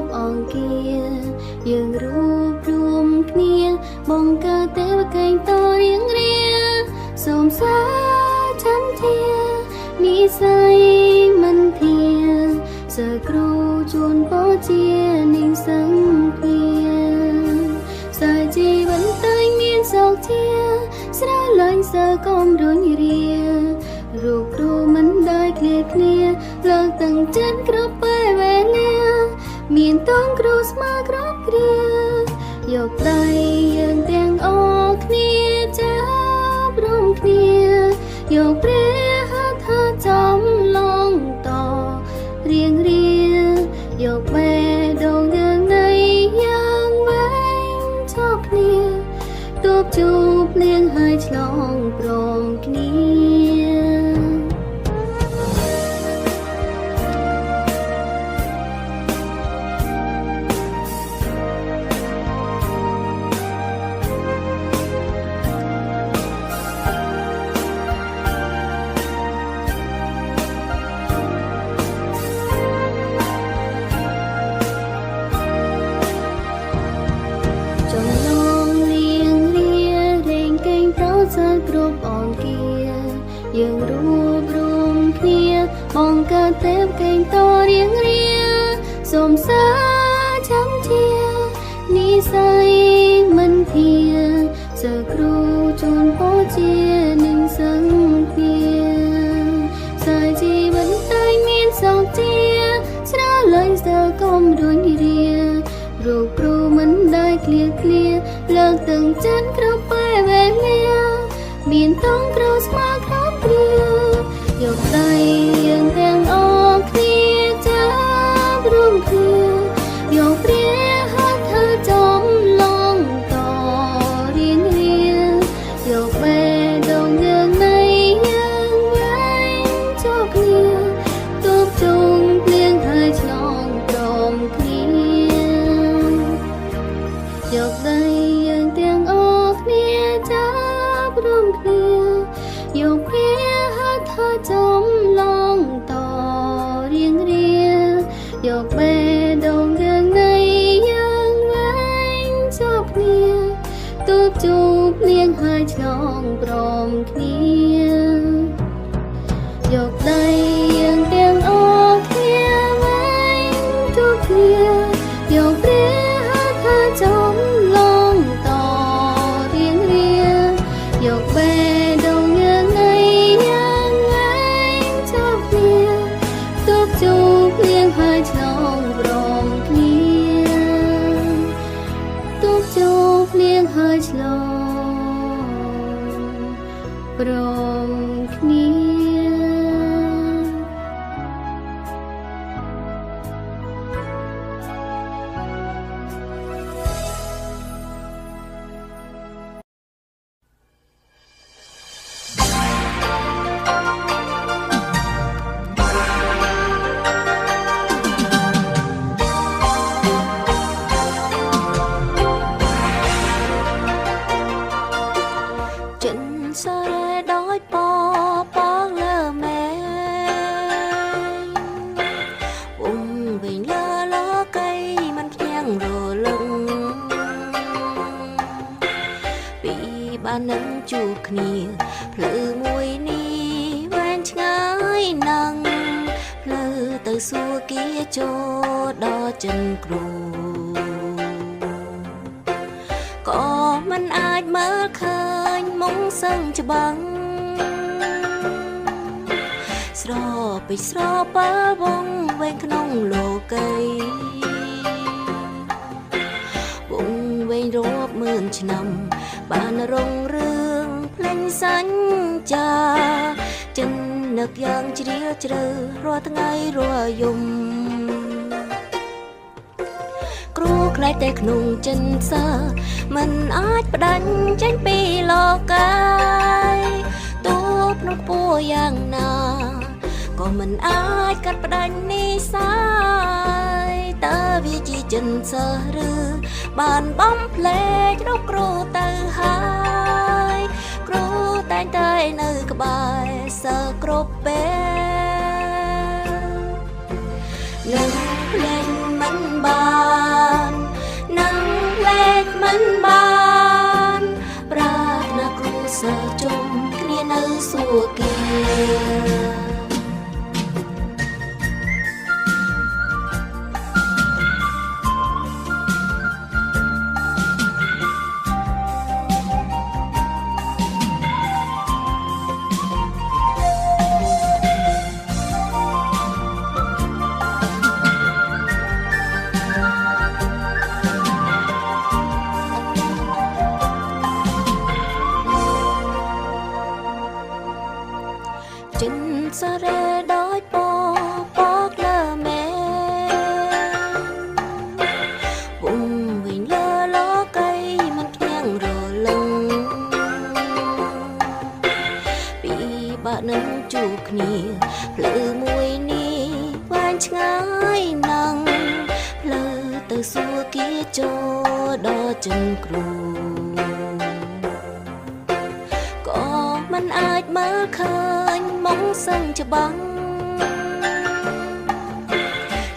គ្រប់អង្គយើងរួបរวมគ្នាបង្កើតទេវកេងតរៀងរាសូមសាចន្ទានិស័យមិនធាសើគ្រូជួនពោជានិងសង្ឃាសាជីវិតតែមានសោកធាស្រលាញ់សើកុំរុញរារូបគ្រូមិនได้ឃ្លាគ្នាលើកទាំងចិត្តគ្រប់ពេលវេលាមានតងគ្រូស្មើគ្រប់គ្រាយកដៃយើងទាំងអស់គ្នាចាប់រួមគ្នាយកព្រះហត្ថចំឡងតរៀងរាយកបេះដូងយើងនៃយ៉ាងវែងឈប់គ្នាទប់ជួបលៀងហើយឆ្លងព្រមគ្នាគ្រប់អង្គយើងរួបរวมគ្នាបង្កើតទេវកេងតរៀងរាសូមសាចន្ទានិស័យមិនធាសើគ្រូជួនពោជានិងសង្ឃាសាជីវិតតែមានសោកជាស្រលាញ់សើកុំរុញរារូបគ្រូមិនได้ឃ្លាលើកទាំងចិត្តគ្រប់ពេលវេលាមានតងគ្រូស្មើគ្រប់គ្រាយកដៃយើងទាំងអស់គ្នាចាប់រួមគ្នាយកព្រះហត្ថចំឡងតរៀងរាយកបេះដូងយើងនៃយ៉ាងវែងជប់គ្នាទប់ជុំភ្លៀងហើយឆ្លងព្រមគ្នាយកដៃយើងទាំងអស់គ្នាចាប់រួមគ្នាយកព្រះហត្ថចំឡងតរៀងរាយកបេះដូងយើងនៃយ៉ាងវែងជប់គ្នាទប់ជួបលៀងហើយឆ្លងព្រមគ្នាយកដៃយើងទាំងអស់គ្នាវែងជប់គ្នាយកព្រះហត្ថចំឡងតរៀងរាយកបេះដូងយើងនៃយ៉ាងវែងជប់គ្នាទប់ជួបលៀងហើយឆ្លងព្រមគ្នាទប់ជួបលៀងហើយឆ្លងព្រមគ្នា ស្របើវងវែងក្នុងលោកីវងវែងរាប់ម៉ឺនឆ្នាំបានរងរឿងភ្លេងសញ្ចាចិននឹកយ៉ាងជ្រាលជ្រៅរាល់ថ្ងៃរាល់យំគ្រូខ្លាចតែក្នុងចិនសាមិនអាចផ្ដាច់ចេញពីលោកីទូភ្នំពោះយ៉ាងណាក៏មិនអាចកាត់ផ្ដាច់និស័យតើវាជាចិនសិស្សឬបានបំភ្លេចរកគ្រូទៅហើយគ្រូតែងតែនៅក្បែរសិស្សគ្រប់ពេលនឹងភ្លេងមិនបាន មិនបានប្រាថ្នាគ្រួសារជុំគ្នានៅសួគ៌ចិនសារ៉េដោយពកលើមែវងវិញលើលោកីមិនផ្ទាំងរលឹងពីបាក់នឹងជួបគ្នាភ្លឺមួយនេះវែងឆ្ងាយណាស់ភ្លឺទៅសួគ៌ចូលដល់ចិនគ្រូមិនអាចមើលឃើញមកសឹងច្បាំង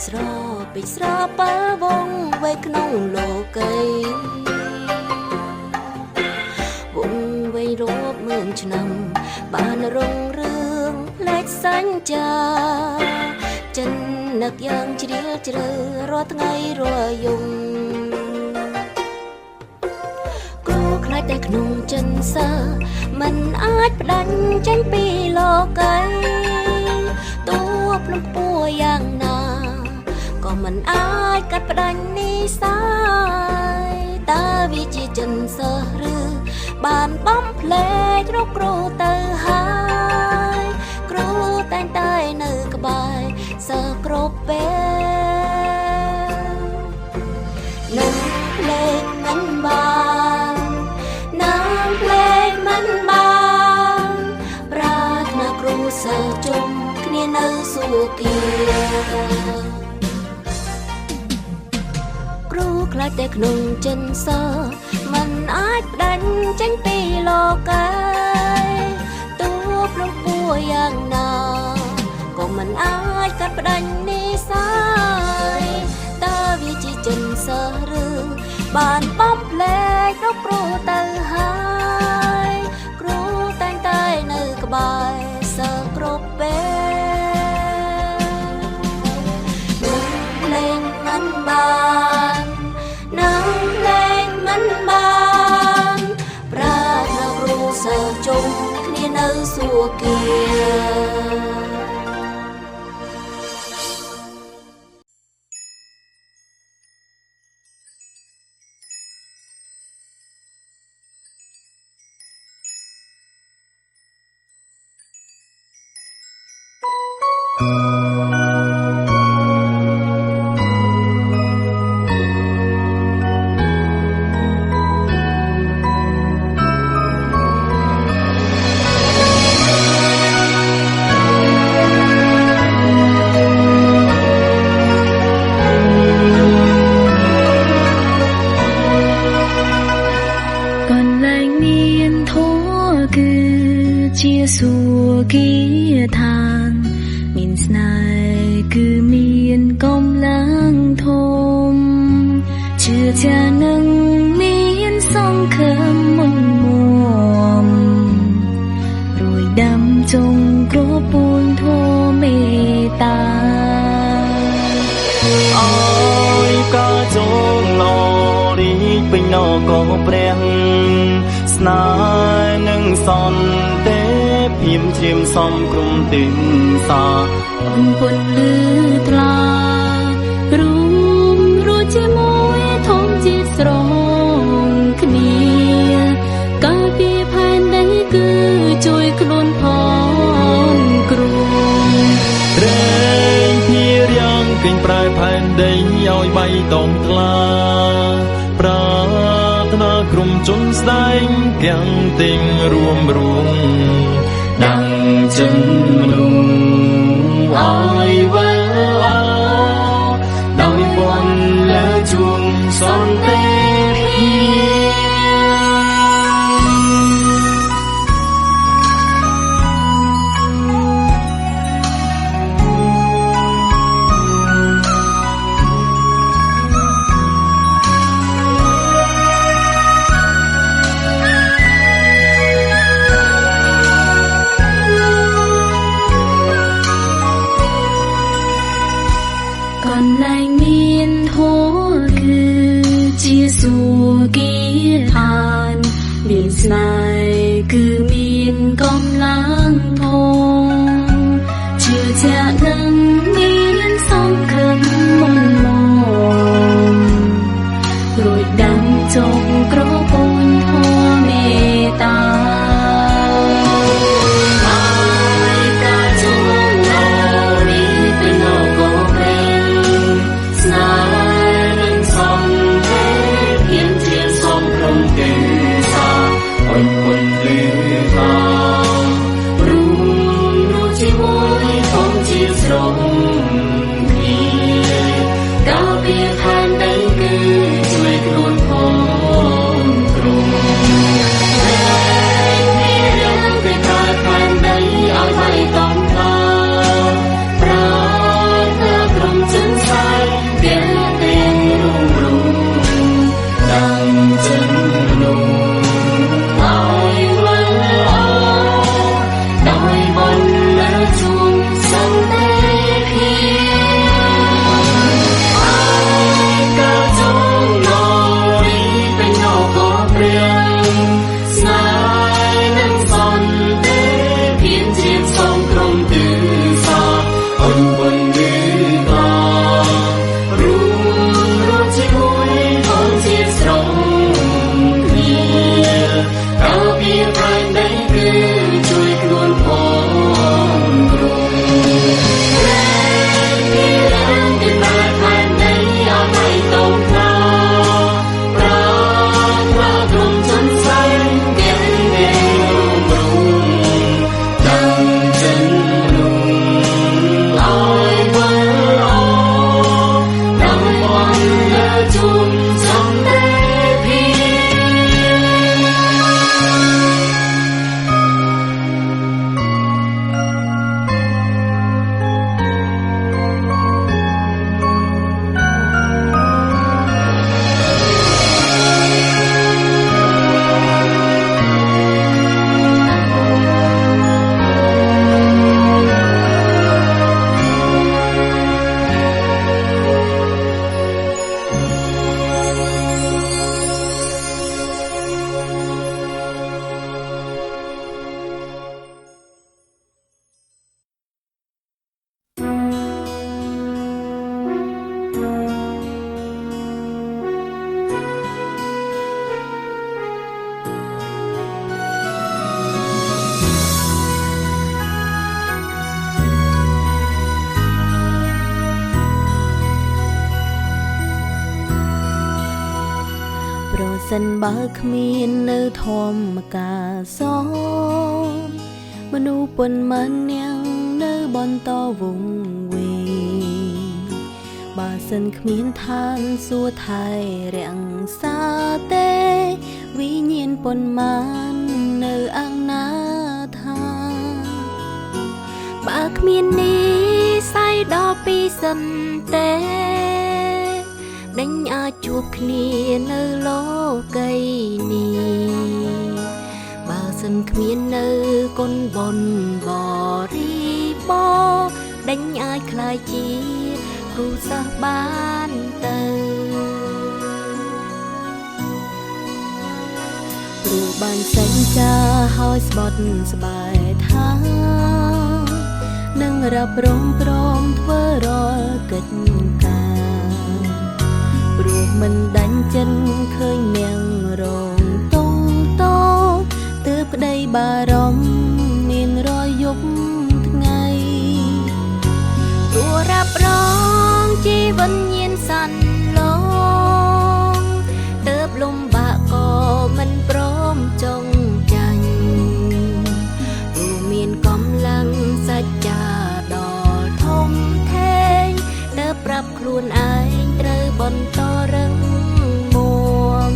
ស្រពេចស្របើវងវេក្នុងលោកីវងវេរាប់ម៉ឺនឆ្នាំបានរុងរឿងលេចសញ្ចាចិននឹកយ៉ាងជ្រាលជ្រៅរាល់ថ្ងៃរាល់យំខ្លាចតែក្នុងចិនសាមិនអាចដាច់ចេញពីលោកីតួភ្នំពួរយ៉ាងណាក៏មិនអាចកាត់ផ្ដាច់និស័យតើវាជាចិនសាឬបានបំភ្លេចរកគ្រូទៅហើយគ្រូតែងតែនៅក្បែរសិស្សគ្រប់ពេលនឹងភ្លេចមិនបានភ្លេចមិនបានប្រាថ្នាគ្រូសិស្សជុំគ្នានៅសួគ៌គ្រូខ្លាចតែក្នុងចិនសមិនអាចផ្ដាច់ចេញពីលោកីតួភ្នំពួរយ៉ាងណាក៏មិនអាចកាត់ផ្ដាច់និស័យតើវាជាចិនសឬបានបំភ្លេចរកគ្រូទៅហើយគ្រូតែងតែនៅក្បែរសិស្សគ្រប់ពេលនឹងភ្លេងមិនបាននឹងភ្លេងមិនបានប្រាថ្នាគ្រូសិស្សជុំគ្នានៅសួគ៌ជាសួគ៌ឋានមានស្នេហ៍គឺមានកម្លាំងធំជឿជានឹងមានសង្ឃឹមមុនមួមរួយដាំចុងក្រពូនធម៌មេត្តាអើយក៏ចងឡរីកពេញណក៏ព្រះស្នេហ៍នឹងសន្តិភៀមជ្រាមសំក្រុមទិនសាអំពុនលឺថ្លារួមរួចជាមួយធម្មជាតិស្រងគ្នាការពីផែនដីគឺជួយខ្លួនផងគ្រូរែងភៀរៀងគិញប្រែផែនដីឲ្យបៃតងថ្លាប្រាថ្នាក្រុមជនស្ដែងទាំងទិញរួមរួងดังจนรู้อ้อยเวลาดาวบนและจุงสอนเตพี មានស្នេហ៍គឺមានកម្លាំងផងជឿជាក់នឹងមានសង្ឃឹមមុនមករួចដាំចុកក្រពូនធម៌មេត្តាសិនបើគ្មាននៅធម្មការសមនុស្សប៉ុន្មាននាងនៅបន្តវង្វេងបើសិនគ្មានឋានសួគ៌ថែរក្សាទេវិញ្ញាណប៉ុន្មាននៅអង្គណាថាបើគ្មាននេះស័យដល់ពីសិនទេដេញអាចជួបគ្នានៅលោកីនេះបើសិនគ្មាននៅគុណបុណ្យបរិបោដេញអាចខ្លាយជាគ្រូសាស្ត្របានទៅព្រោះបានសញ្ចាហើយស្បត់ស្បែកថានឹងរ៉ាប់រងព្រមធ្វើរាល់កិច្ចការព្រោះមិនដាច់ចិត្តឃើញនាងរងតងតទើបប្តីបារម្ភមានរយយប់ថ្ងៃព្រោះរ៉ាប់រងជីវិតញៀនសាន់ឡងទើបលំបាកក៏មិនព្រមចង់ចាញ់ព្រោះមានកម្លាំងសច្ចាដល់ធំធេងទើបប្រាប់ខ្លួនឯងត្រូវបន្តរឹងមាំ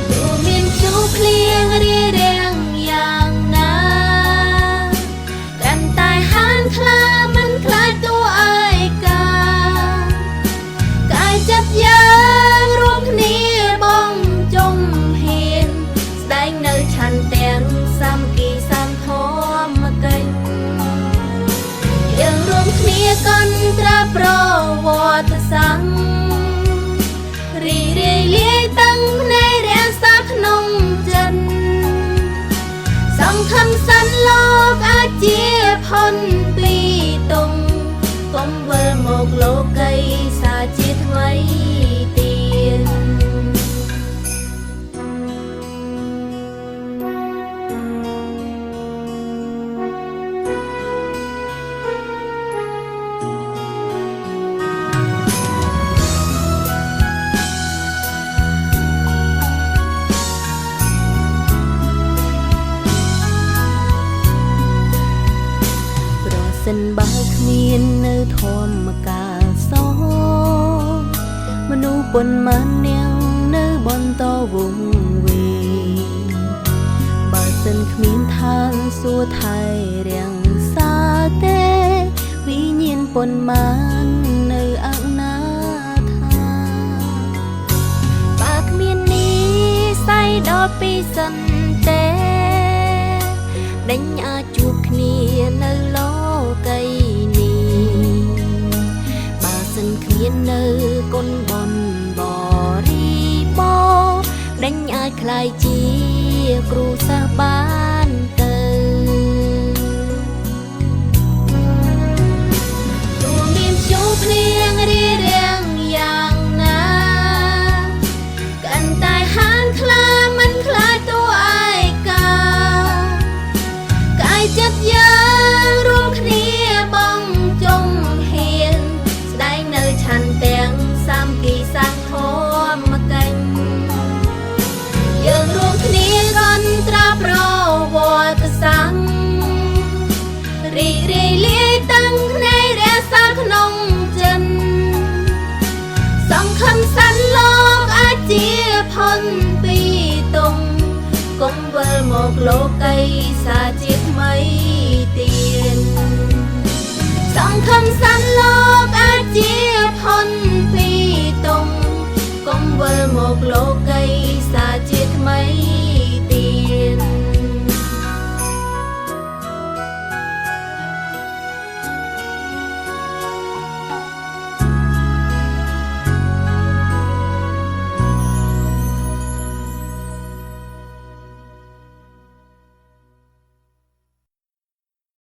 ព្រោះមានជោគភ្លៀងរារាំងយ៉ាងណាកាន់តែហានខ្លាមិនខ្លាចតួឯកាកាយចិត្តយ៉ាងរួម នពីតុងកុំវិលមកលោកីសាជាថ្មីទៀត សិនបើគ្មាននៅធម្មកាលសមនុស្សប៉ុន្មាននាងនៅបន្តវង្វេងបើសិនគ្មានឋានសួគ៌ថែរាំងសាទេវិញ្ញាណប៉ុន្មាននៅអនាថាបើគ្មាននេះសៃដល់ពីសិនទេដេញអាចជួបគ្នានៅលោកីនេះបើសិនគ្មាននៅគុណបនបរិបរដេញអាចក្លាយជាគ្រូសាស្ត្របានទៅទោះមានជួបគ្នារៀបរៀងយ៉ាងណាកាន់តែហានខ្លាមិនខ្លាចតួឯកាកាយចិត្តយើងរួមគ្នាបងចុងហ៊ានស្ដែងនៅឆន្ទទាំងសាមគ្គីសាធម៌កញ្ញយើងរួមគ្នាកន្ត្រាប្រវត្តិសាស្ត្ររីករាយលាយតាំងភ្នែករក្សាក្នុងចិនសង្ឃឹមសាន់លោកអាចជាផុនពីតុងកុំវិលមកលោកីសាជាថ្មីទៀតសង្ឃឹមសាន់លោកអាចជាផុនពីតុងកុំវិលមកលោកី